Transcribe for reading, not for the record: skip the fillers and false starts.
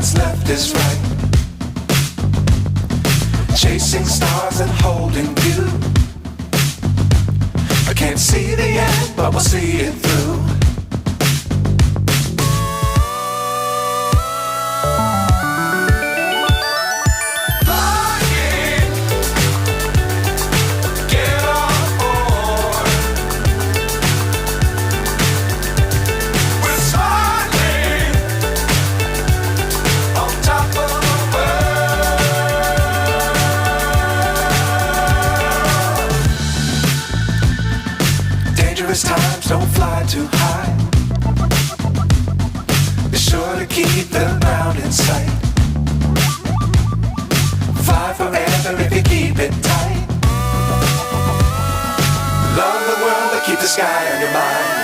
what's left is right. Chasing stars and holding you. I can't see the end, but we'll see it through. Times don't fly too high. Be sure to keep the ground in sight. Fly forever if you keep it tight. Love the world but keep the sky on your mind.